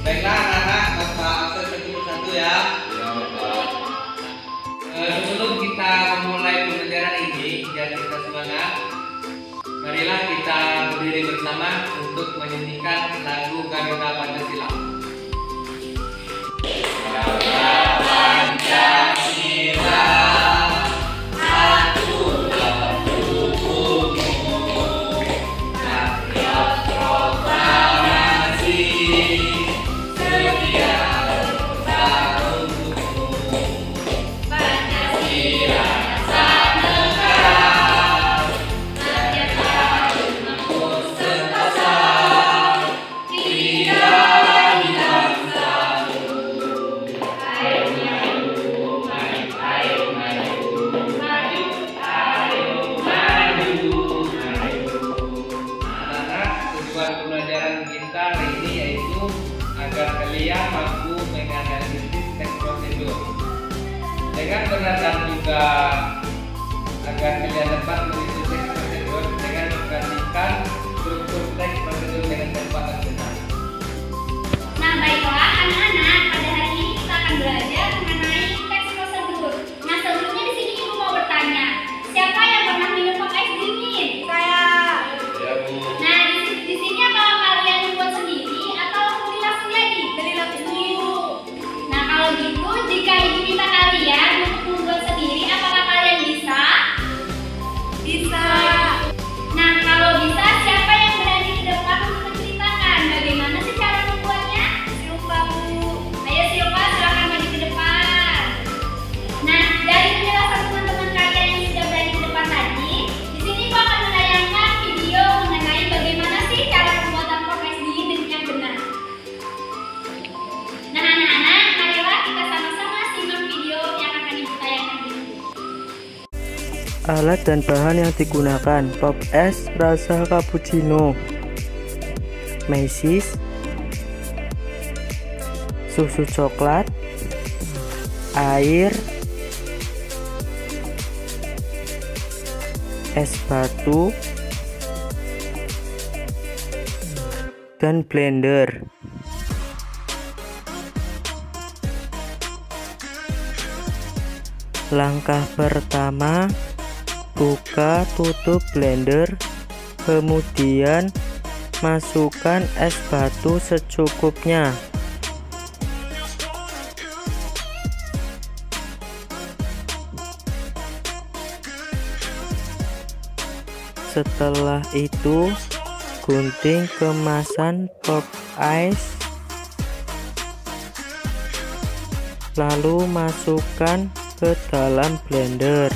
Baiklah anak-anak, Bapak absen satu ya. Sebelum kita memulai pembelajaran ini, biar kita semangat, marilah kita berdiri bersama untuk menyanyikan lagu Garuda Pancasila. Pembelajaran kita hari ini yaitu agar kalian mampu menganalisis teks prosedur dengan benar dan juga agar kalian dapat menulis teks prosedur dengan memperhatikan struktur teks prosedur dengan tepat dan benar. Nah baiklah anak-anak, pada hari ini kita akan belajar mengenai teks prosedur. Nah sebelumnya di sini ibu mau bertanya, siapa yang pernah minum pakai es dingin? Saya. Ya Bu. Nah di sini apakah kalian membuat sendiri atau beli langsung jadi? Beli langsung dulu. Nah kalau gitu jika ibu minta kalian untuk membuat sendiri, apakah kalian bisa? Bisa. Nah kalau bisa, siapa yang berani di depan untuk menceritakan bagaimana sih cara membuatnya? Silva Bu. Ayo Silva, silakan maju ke depan. Nah dari penjelasan teman-teman kalian yang sudah berani ke depan tadi, di sini aku akan menayangkan video mengenai bagaimana sih cara pembuatan pop es dingin yang benar. Nah anak-anak, marilah kita sama-sama simak video yang akan ibu tayangkan ini. Alat dan bahan yang digunakan: pop es rasa cappuccino, mesis, susu coklat, air, es batu, dan blender. Langkah pertama, buka tutup blender, kemudian masukkan es batu secukupnya. Setelah itu, gunting kemasan pop ice, lalu masukkan ke dalam blender.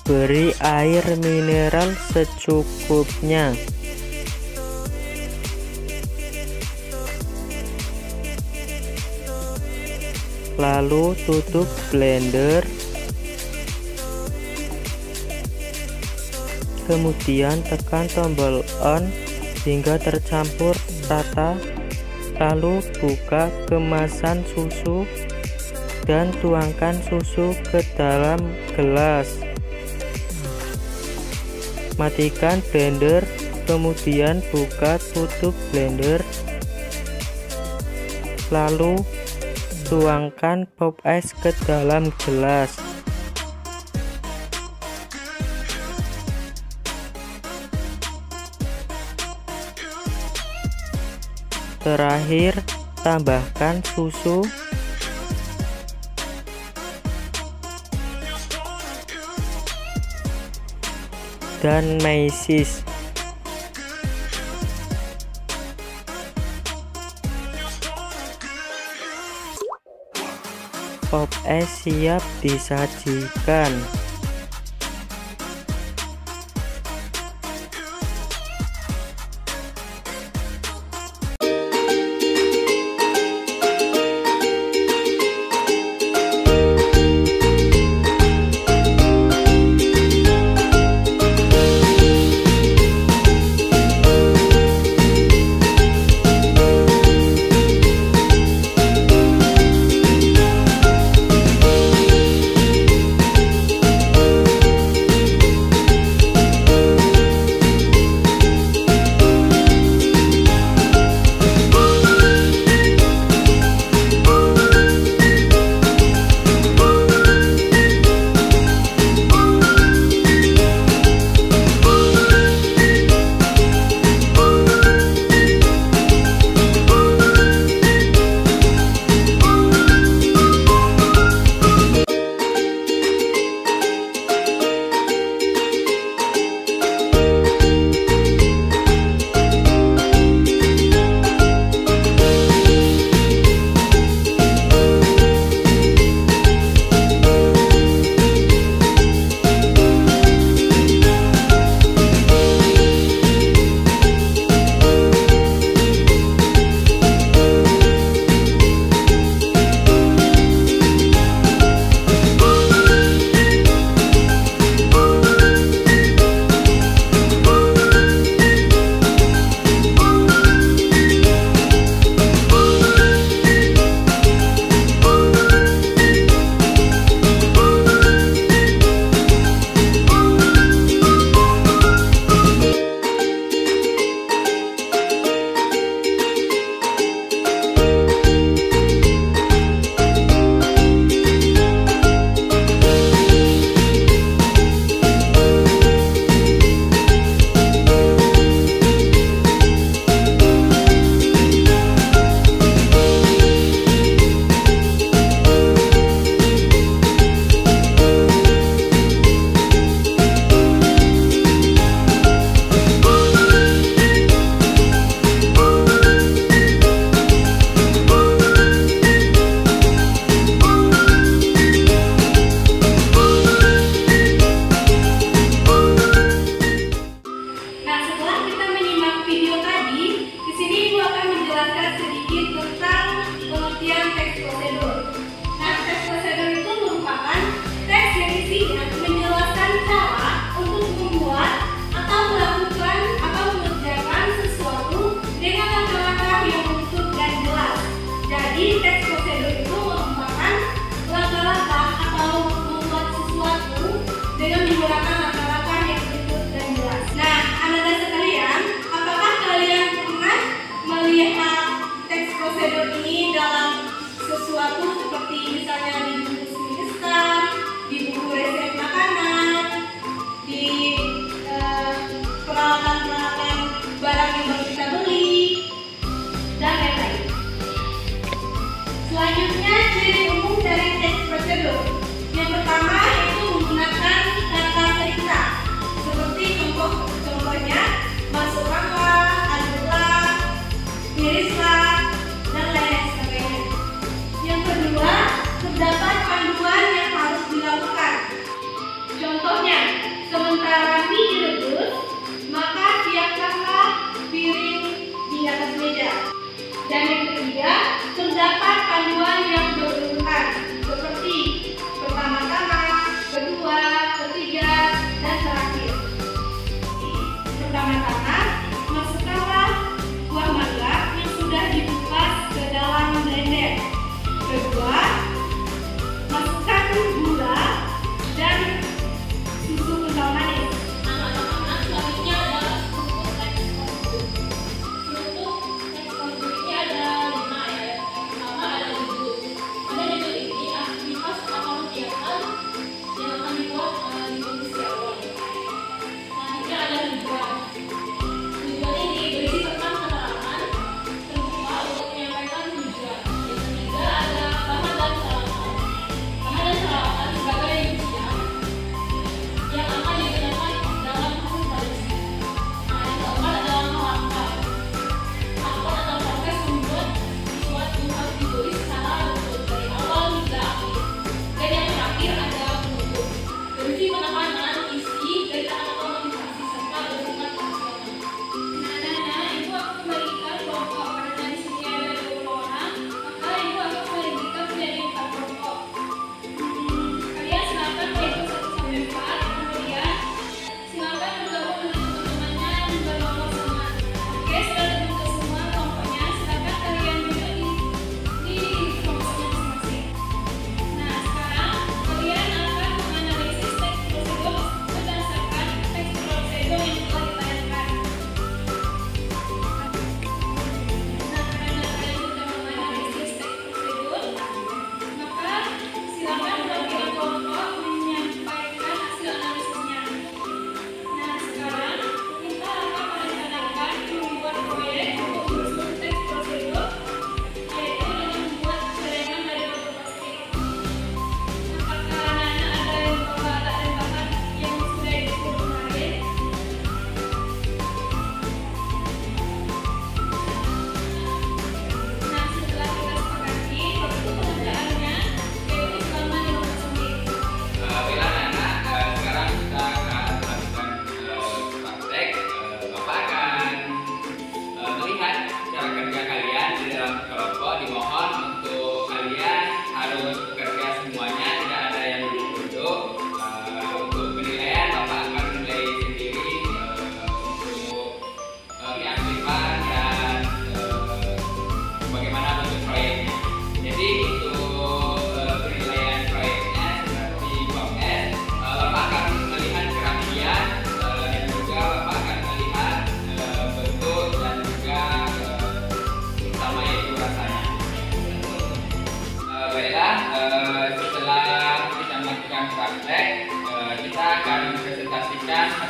Beri air mineral secukupnya. Lalu tutup blender. Kemudian tekan tombol on hingga tercampur rata. Lalu buka kemasan susu dan tuangkan susu ke dalam gelas. Matikan blender, kemudian buka tutup blender. Lalu tuangkan pop ice ke dalam gelas. Terakhir, tambahkan susu. dan Macy's. Pop es siap disajikan.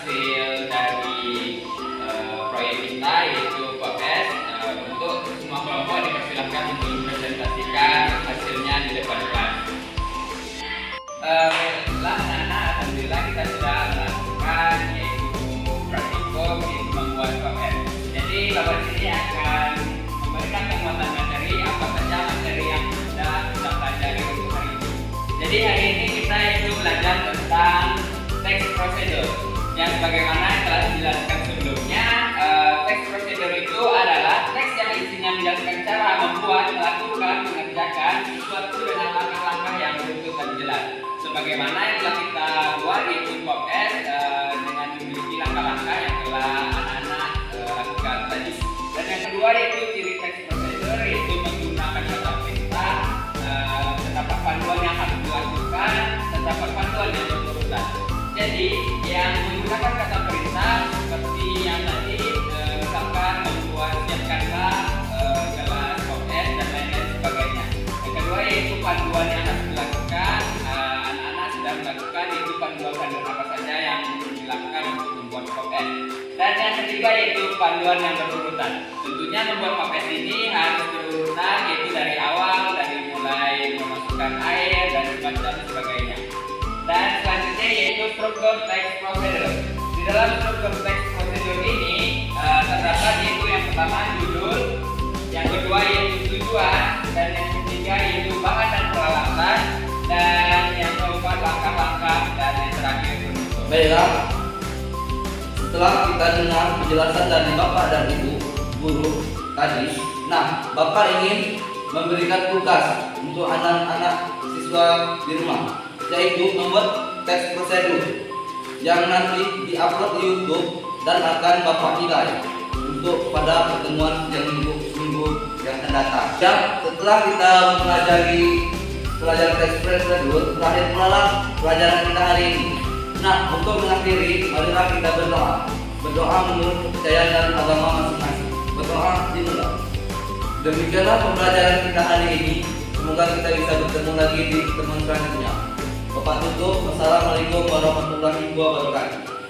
hasil dari proyek kita yaitu POPS. Untuk semua kelompok dipersilakan untuk mempresentasikan hasilnya di depan kelas. Baiklah anak-anak, alhamdulillah kita sudah melakukan yaitu praktikum yaitu membuat POPS. Jadi Bapak sini akan memberikan penguatan materi apa saja materi yang sudah kita pelajari untuk hari ini. Jadi hari ini kita itu belajar tentang teks prosedur yang sebagaimana yang telah dijelaskan sebelumnya. Teks prosedur itu adalah teks yang isinya menjelaskan cara membuat, melakukan, mengerjakan sesuatu dengan langkah-langkah yang beruntun dan jelas. Sebagaimana yang telah kita buat yaitu POPS dengan memiliki langkah-langkah yang telah anak-anak lakukan tadi. Dan yang kedua yaitu ciri teks prosedur yaitu menggunakan kata perintah, terdapat panduan yang harus dilakukan, terdapat panduan yang berurutan. Jadi yang menggunakan kata perintah seperti yang tadi misalkan membuat siapkanlah gelas POPS dan lain-lain sebagainya. Yang kedua yaitu panduan yang harus dilakukan, anak-anak sudah melakukan yaitu panduan-panduan apa saja yang dilakukan untuk membuat POPS. Dan yang ketiga yaitu panduan yang berurutan. Tentunya membuat POPS ini harus berurutan yaitu dari awal, dari mulai memasukkan air dan sebagainya. Dan selanjutnya yaitu struktur teks prosedur. Di dalam struktur teks prosedur ini terdapat yaitu yang pertama judul, yang kedua yaitu tujuan, dan yang ketiga yaitu bahan dan peralatan, dan yang keempat langkah-langkah, dan yang terakhir penutup. Baiklah, setelah kita dengar penjelasan dari Bapak dan Ibu guru tadi, nah Bapak ingin memberikan tugas untuk anak-anak siswa di rumah, yaitu membuat teks prosedur yang nanti diupload di YouTube dan akan Bapak nilai untuk pada pertemuan yang minggu yang akan datang. Dan setelah kita mempelajari pelajaran teks prosedur, terakhir pula pelajaran kita hari ini. Nah, untuk mengakhiri, marilah kita berdoa. Berdoa menurut kepercayaan dan agama masing-masing. Berdoa dimulai. Demikianlah pembelajaran kita hari ini. Semoga kita bisa bertemu lagi di pertemuan selanjutnya. Bapak tutup. Wassalamualaikum warahmatullahi wabarakatuh.